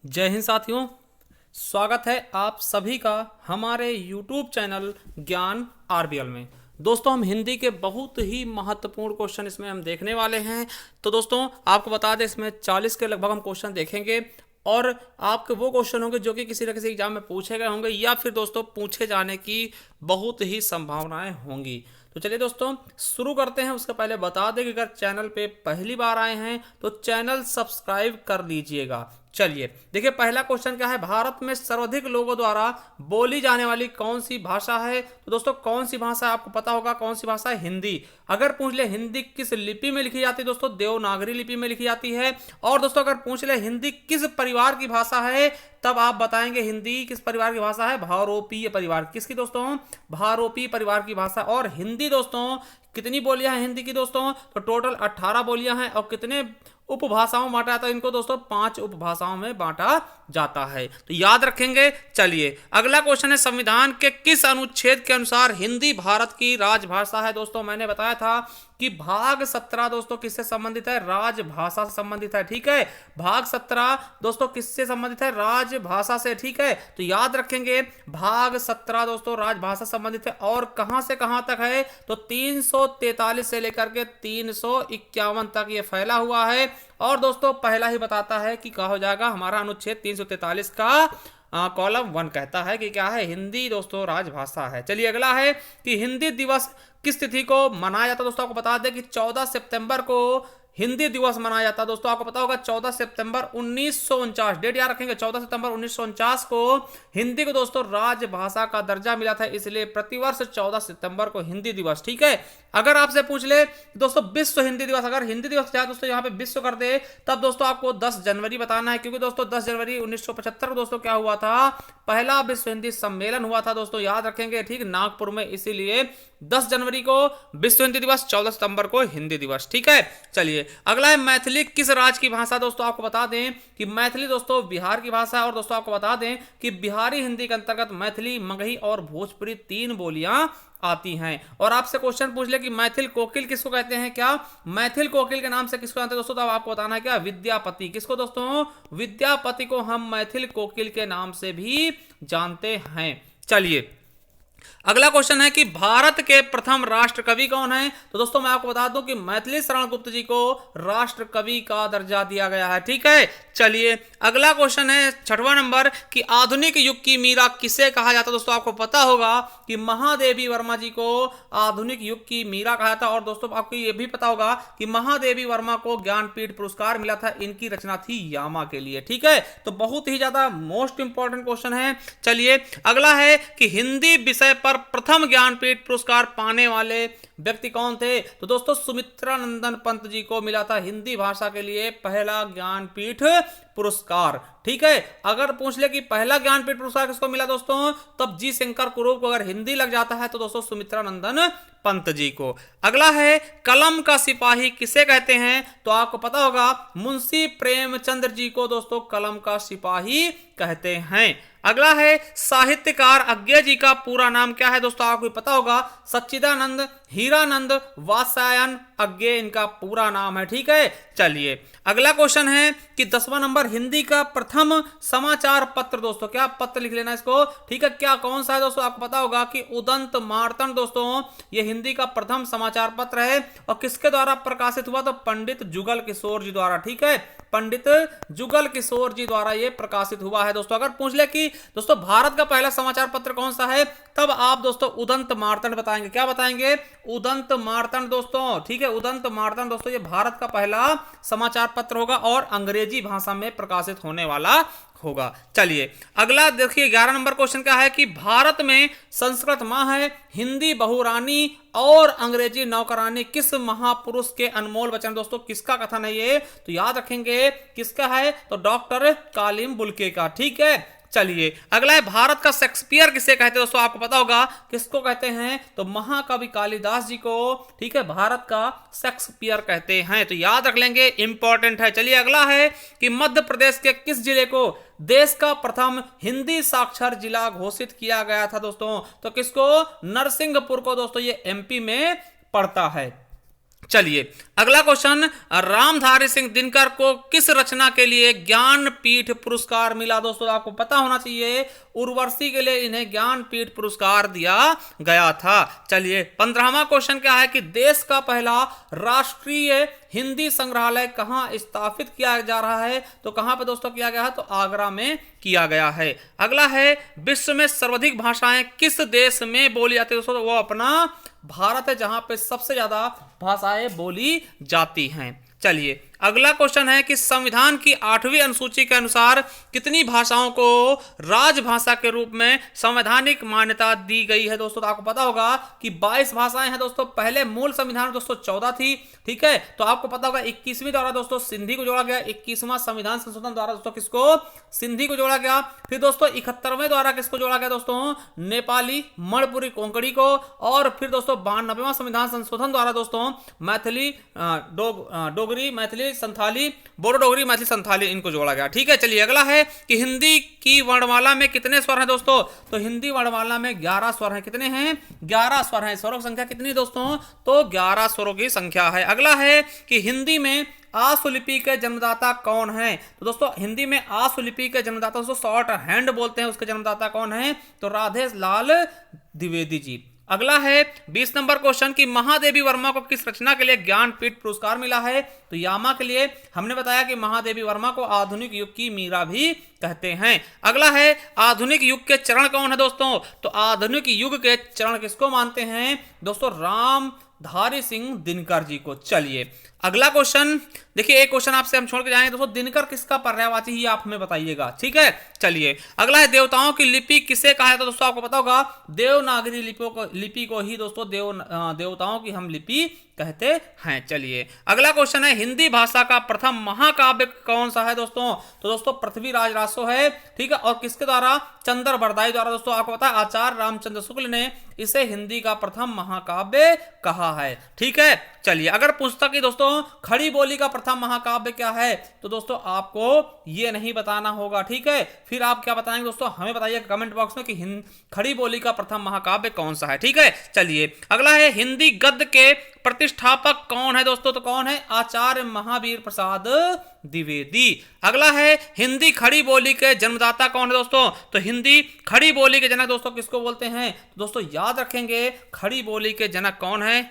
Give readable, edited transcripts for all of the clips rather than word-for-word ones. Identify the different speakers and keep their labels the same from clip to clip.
Speaker 1: जय हिंद साथियों। स्वागत है आप सभी का हमारे YouTube चैनल ज्ञान आरबीएल में। दोस्तों, हम हिंदी के बहुत ही महत्वपूर्ण क्वेश्चन इसमें हम देखने वाले हैं। तो दोस्तों, आपको बता दें, इसमें 40 के लगभग हम क्वेश्चन देखेंगे और आपके वो क्वेश्चन होंगे जो कि किसी न किसी एग्जाम में पूछे गए होंगे या फिर दोस्तों पूछे जाने की बहुत ही संभावनाएं होंगी। तो चलिए दोस्तों शुरू करते हैं। उसके पहले बता दें कि अगर चैनल पे पहली बार आए हैं तो चैनल सब्सक्राइब कर लीजिएगा। चलिए देखिए, पहला क्वेश्चन क्या है, भारत में सर्वाधिक लोगों द्वारा बोली जाने वाली कौन सी भाषा है। तो दोस्तों कौन सी भाषा है, आपको पता होगा कौन सी भाषा है, हिंदी। अगर पूछ ले हिंदी किस लिपि में लिखी जाती है, दोस्तों देवनागरी लिपि में लिखी जाती है। और दोस्तों अगर पूछ ले हिंदी किस परिवार की भाषा है, तब आप बताएंगे हिंदी किस परिवार की भाषा है, भारोपीय परिवार। किसकी दोस्तों, भारोपीय परिवार की भाषा। और हिंदी दोस्तों कितनी बोलियां हैं हिंदी की दोस्तों, तो टोटल 18 बोलियां हैं। और कितने उपभाषाओं में बांटा जाता है इनको दोस्तों, 5 उपभाषाओं में बांटा जाता है, तो याद रखेंगे। चलिए अगला क्वेश्चन है, संविधान के किस अनुच्छेद के अनुसार हिंदी भारत की राजभाषा है। दोस्तों मैंने बताया था कि भाग 17 दोस्तों किससे संबंधित है, राजभाषा से संबंधित है। ठीक है, भाग 17 दोस्तों किससे संबंधित है, राजभाषा से। ठीक है, तो याद रखेंगे भाग 17 दोस्तों राजभाषा संबंधित है। और कहां से कहां तक है, तो 343 से लेकर के 351 तक ये फैला हुआ है। और दोस्तों पहला ही बताता है कि क्या हो जाएगा हमारा अनुच्छेद 343 का कॉलम 1 कहता है कि क्या है, हिंदी दोस्तों राजभाषा है। चलिए अगला है कि हिंदी दिवस किस तिथि को मनाया जाता है। दोस्तों आपको बता दें कि 14 सितंबर को हिंदी दिवस मनाया जाता है। दोस्तों आपको पता होगा 14 सितंबर 1949, डेट याद रखेंगे, 14 सितंबर 1949 को हिंदी को दोस्तों राजभाषा का दर्जा मिला था। इसलिए प्रतिवर्ष 14 सितंबर को हिंदी दिवस। ठीक है, अगर आपसे पूछ ले दोस्तों विश्व हिंदी दिवस, अगर हिंदी दिवस चाहे दोस्तों यहाँ पे विश्व कर दे, तब दोस्तों आपको 10 जनवरी बताना है। क्योंकि दोस्तों 10 जनवरी 1975 को दोस्तों क्या हुआ था, पहला विश्व हिंदी सम्मेलन हुआ था। दोस्तों याद रखेंगे, ठीक, नागपुर में। इसीलिए 10 जनवरी को विश्व हिंदी दिवस, 14 सितंबर को हिंदी दिवस। ठीक है, चलिए अगला है, मैथिली किस राज्य की भाषा। दोस्तों आपको बता दें कि मैथिली दोस्तों बिहार की भाषा है। और दोस्तों आपको बता दें कि बिहारी हिंदी के अंतर्गत मैथिली, मगही और भोजपुरी 3 बोलियां आती हैं। और आपसे क्वेश्चन पूछ ले कि मैथिल कोकिल किसको कहते हैं, क्या मैथिल कोकिल के नाम से किसको जानते हैं दोस्तों, तो आपको बताना है क्या, विद्यापति। किसको दोस्तों, विद्यापति को हम मैथिल कोकिल के नाम से भी जानते हैं। चलिए अगला क्वेश्चन है कि भारत के प्रथम राष्ट्र कवि कौन है। तो दोस्तों मैं आपको बता दूं कि मैथिली शरण गुप्त जी को राष्ट्र कवि का दर्जा दिया गया है। ठीक है, चलिए अगला क्वेश्चन है 6वां नंबर कि आधुनिक युग की मीरा किसे कहा जाता है। दोस्तों आपको पता होगा कि महादेवी वर्मा जी को आधुनिक युग की मीरा कहा था। और दोस्तों आपको यह भी पता होगा कि महादेवी वर्मा को ज्ञानपीठ पुरस्कार मिला था, इनकी रचना थी यामा के लिए। ठीक है, तो बहुत ही ज्यादा मोस्ट इंपॉर्टेंट क्वेश्चन है। चलिए अगला है कि हिंदी विषय पर प्रथम ज्ञानपीठ पुरस्कार पाने वाले व्यक्ति कौन थे। तो दोस्तों सुमित्रा नंदन पंत जी को मिला था हिंदी भाषा के लिए पहला ज्ञानपीठ पुरस्कार। ठीक है, अगर पूछ ले कि पहला ज्ञानपीठ पुरस्कार किसको मिला दोस्तों, तब जी शंकर कुरूप को अगर हिंदी लग जाता है तो दोस्तों सुमित्रा नंदन पंत जी को। अगला है, कलम का सिपाही किसे कहते हैं। तो आपको पता होगा मुंशी प्रेमचंद्र जी को दोस्तों कलम का सिपाही कहते हैं। अगला है, साहित्यकार अज्ञे जी का पूरा नाम क्या है। दोस्तों आपको पता होगा सच्चिदानंद हीरानंद वात्स्यायन अज्ञे इनका पूरा नाम है। ठीक है, चलिए अगला क्वेश्चन है कि 10वां नंबर, हिंदी का प्रथम समाचार पत्र। दोस्तों क्या पत्र लिख लेना इसको। ठीक है, क्या कौन सा है दोस्तों, आपको पता होगा कि उदंत मार्तंड दोस्तों ये हिंदी का प्रथम समाचार पत्र है। और किसके द्वारा प्रकाशित हुआ, तो पंडित जुगल किशोर जी द्वारा। ठीक है, पंडित जुगल किशोर जी द्वारा यह प्रकाशित हुआ है। दोस्तों अगर पूछ ले कि दोस्तों भारत का पहला समाचार पत्र कौन सा है, तब आप दोस्तों उदंत मार्तंड बताएंगे। क्या बताएंगे, उदंत मार्तंड दोस्तों। ठीक है, उदंत मार्तंड दोस्तों ये भारत का पहला समाचार पत्र होगा और अंग्रेजी भाषा में प्रकाशित होने वाला होगा। चलिए अगला देखिए 11 नंबर क्वेश्चन क्या है कि भारत में संस्कृत माँ है, हिंदी बहुरानी और अंग्रेजी नौकरानी किस महापुरुष के अनमोल वचन। दोस्तों किसका कथन है ये, तो याद रखेंगे किसका है, तो डॉक्टर कालिम बुल्के का। ठीक है, चलिए अगला है, भारत का शेक्सपियर किसे कहते हैं। दोस्तों आपको पता होगा किसको कहते हैं, तो महाकवि कालिदास जी को। ठीक है, भारत का शेक्सपियर कहते हैं, तो याद रख लेंगे, इंपॉर्टेंट है। चलिए अगला है कि मध्य प्रदेश के किस जिले को देश का प्रथम हिंदी साक्षर जिला घोषित किया गया था। दोस्तों तो किसको, नरसिंहपुर को। दोस्तों ये एमपी में पड़ता है। चलिए अगला क्वेश्चन, रामधारी सिंह दिनकर को किस रचना के लिए ज्ञानपीठ पुरस्कार मिला? दोस्तों आपको पता होना चाहिए, उर्वशी के लिए इन्हें ज्ञानपीठ पुरस्कार दिया गया था। चलिए 15वां क्वेश्चन क्या है कि देश का पहला राष्ट्रीय हिंदी संग्रहालय कहां स्थापित किया जा रहा है? तो कहां पे दोस्तों किया गया है? तो आगरा में किया गया है। अगला है, विश्व में सर्वाधिक भाषाएं किस देश में बोली जाती है? दोस्तों वो अपना भारत है, जहां पे सबसे ज्यादा भाषाएं बोली जाती हैं। चलिए अगला क्वेश्चन है कि संविधान की 8वीं अनुसूची के अनुसार कितनी भाषाओं को राजभाषा के रूप में संवैधानिक मान्यता दी गई है? दोस्तों तो आपको पता होगा कि 22 भाषाएं हैं दोस्तों। पहले मूल संविधान में दोस्तों 14 थी, ठीक है। तो आपको पता होगा 21वीं द्वारा दोस्तों सिंधी को जोड़ा गया, 21वां संविधान संशोधन द्वारा दोस्तों किसको? सिंधी को जोड़ा गया। फिर दोस्तों 71वें द्वारा किसको जोड़ा गया? दोस्तों नेपाली, मणिपुरी, कोंकणी को। और फिर दोस्तों 92वां संविधान संशोधन द्वारा दोस्तों मैथिली, डोगरी, मैथिली, संथाली, बोडो, डोगरी, मैथिली, संथाली इनको जोड़ा गया, ठीक है। चलिए अगला है कि हिंदी की वर्णमाला में कितने स्वर हैं दोस्तों? तो हिंदी वर्णमाला में 11 स्वर हैं। कितने हैं? 11 स्वर हैं। स्वरों की संख्या कितनी दोस्तों? तो 11 स्वरों की संख्या है। अगला है कि हिंदी में आशुलिपि के जन्मदाता कौन है? तो दोस्तों हिंदी में आशुलिपि के जन्मदाता दोस्तों शॉर्ट हैंड बोलते हैं, उसके जन्मदाता कौन है? तो राधे लाल द्विवेदी जी। अगला है 20 नंबर क्वेश्चन कि महादेवी वर्मा को किस रचना के लिए ज्ञानपीठ पुरस्कार मिला है? तो यामा के लिए। हमने बताया कि महादेवी वर्मा को आधुनिक युग की मीरा भी कहते हैं। अगला है आधुनिक युग के चरण कौन है दोस्तों? तो आधुनिक युग के चरण किसको मानते हैं? दोस्तों रामधारी सिंह दिनकर जी को। चलिए अगला क्वेश्चन देखिए, एक क्वेश्चन आपसे हम छोड़ के जाएंगे दोस्तों, दिनकर किसका पर्यायवाची ही आप हमें बताइएगा, ठीक है। चलिए अगला है देवताओं की लिपि किसे कहा जाता है? दोस्तों आपको पता होगा देवनागरी लिपि को ही दोस्तों देवताओं की हम लिपि कहते हैं। चलिए अगला क्वेश्चन है हिंदी भाषा का प्रथम महाकाव्य कौन सा है दोस्तों? तो दोस्तों पृथ्वीराज रासो है, ठीक है। और किसके द्वारा? चंद्र बरदाई द्वारा। दोस्तों आपको पता है आचार्य रामचंद्र शुक्ल ने इसे हिंदी का प्रथम महाकाव्य कहा है, ठीक है। चलिए अगर पुस्तक की दोस्तों खड़ी बोली का प्रथम महाकाव्य क्या है? तो दोस्तों आपको ये नहीं बताना होगा, ठीक है। फिर आप क्या बताएंगे दोस्तों? हमें बताइए कमेंट बॉक्स में कि खड़ी बोली का प्रथम महाकाव्य कौन सा है, ठीक है। चलिए अगला है हिंदी गद्य के प्रतिष्ठापक कौन है दोस्तों? तो कौन है? आचार्य महावीर प्रसाद द्विवेदी। अगला है हिंदी खड़ी बोली के जन्मदाता कौन है दोस्तों? तो हिंदी खड़ी बोली के जनक दोस्तों किसको बोलते हैं? तो दोस्तों याद रखेंगे खड़ी बोली के जनक कौन है?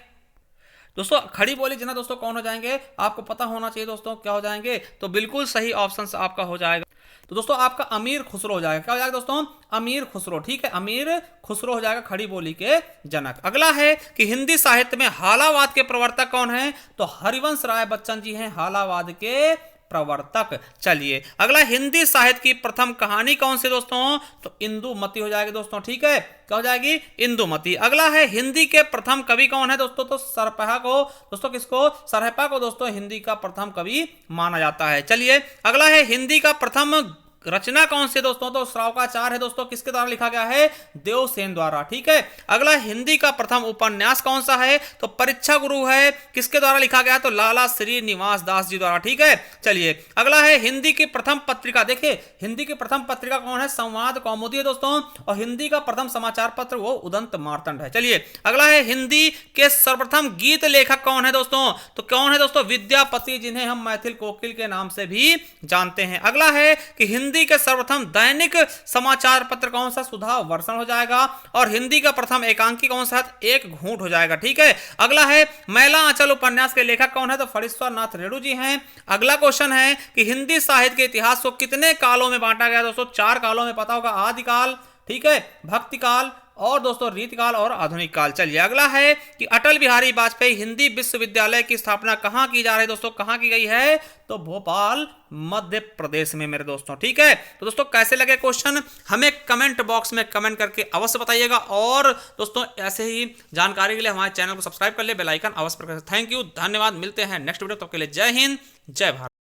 Speaker 1: दोस्तों खड़ी बोली जनक दोस्तों कौन हो जाएंगे? आपको पता होना चाहिए दोस्तों, क्या हो जाएंगे? तो बिल्कुल सही ऑप्शन आपका हो जाएगा। तो दोस्तों आपका अमीर खुसरो हो जाएगा। क्या हो जाएगा दोस्तों? अमीर खुसरो, ठीक है। अमीर खुसरो हो जाएगा खड़ी बोली के जनक। अगला है कि हिंदी साहित्य में हालावाद के प्रवर्तक कौन है? तो हरिवंश राय बच्चन जी हैं हालावाद के प्रवर्तक। चलिए अगला हिंदी साहित्य की प्रथम कहानी कौन सी दोस्तों? तो इंदुमती हो जाएगी दोस्तों, ठीक है। क्या हो जाएगी? इंदुमती। अगला है हिंदी के प्रथम कवि कौन है दोस्तों? तो सरपहा को दोस्तों किसको? सरहपा को दोस्तों हिंदी का प्रथम कवि माना जाता है। चलिए अगला है हिंदी का प्रथम रचना कौन सी दोस्तों? तो श्रावकाचार है दोस्तों, किसके द्वारा लिखा गया है? देवसेन द्वारा, ठीक है। अगला हिंदी का प्रथम उपन्यास कौन सा है? तो परीक्षा गुरु है, किसके द्वारा लिखा गया? तो लाला श्री निवास दास जी द्वारा, ठीक है। चलिए अगला है हिंदी की प्रथम पत्रिका। देखिए हिंदी की प्रथम पत्रिका कौन है? संवाद कौमुदी है दोस्तों। और हिंदी का प्रथम समाचार पत्र वो उदंत मार्तंड है। चलिए अगला है हिंदी के सर्वप्रथम गीत लेखक कौन है दोस्तों? तो कौन है दोस्तों? विद्यापति, जिन्हें हम मैथिल कोकिल के नाम से भी जानते हैं। अगला है कि हिंदी के सर्वप्रथम दैनिक समाचार पत्र कौन सा? सुधा वर्षण हो जाएगा। और हिंदी का प्रथम एकांकी कौन सा? एक घूंट हो जाएगा, ठीक है। अगला है मैला आंचल उपन्यास के लेखक कौन है? तो फणीश्वर नाथ रेणु जी हैं। अगला क्वेश्चन है कि हिंदी साहित्य के इतिहास को कितने कालों में बांटा गया दोस्तों? 4 कालों में पता होगा, आदिकाल, ठीक है, भक्ति काल और दोस्तों रीतिकाल और आधुनिक काल। चलिए अगला है कि अटल बिहारी वाजपेयी हिंदी विश्वविद्यालय की स्थापना कहां की जा रही है दोस्तों? कहां की गई है? तो भोपाल मध्य प्रदेश में मेरे दोस्तों, ठीक है। तो दोस्तों कैसे लगे क्वेश्चन हमें कमेंट बॉक्स में कमेंट करके अवश्य बताइएगा। और दोस्तों ऐसे ही जानकारी के लिए हमारे चैनल को सब्सक्राइब कर ले, बेल आइकन अवश्य प्रेस करें। थैंक यू, धन्यवाद। मिलते हैं नेक्स्ट वीडियो, तब के लिए जय हिंद, जय भारत।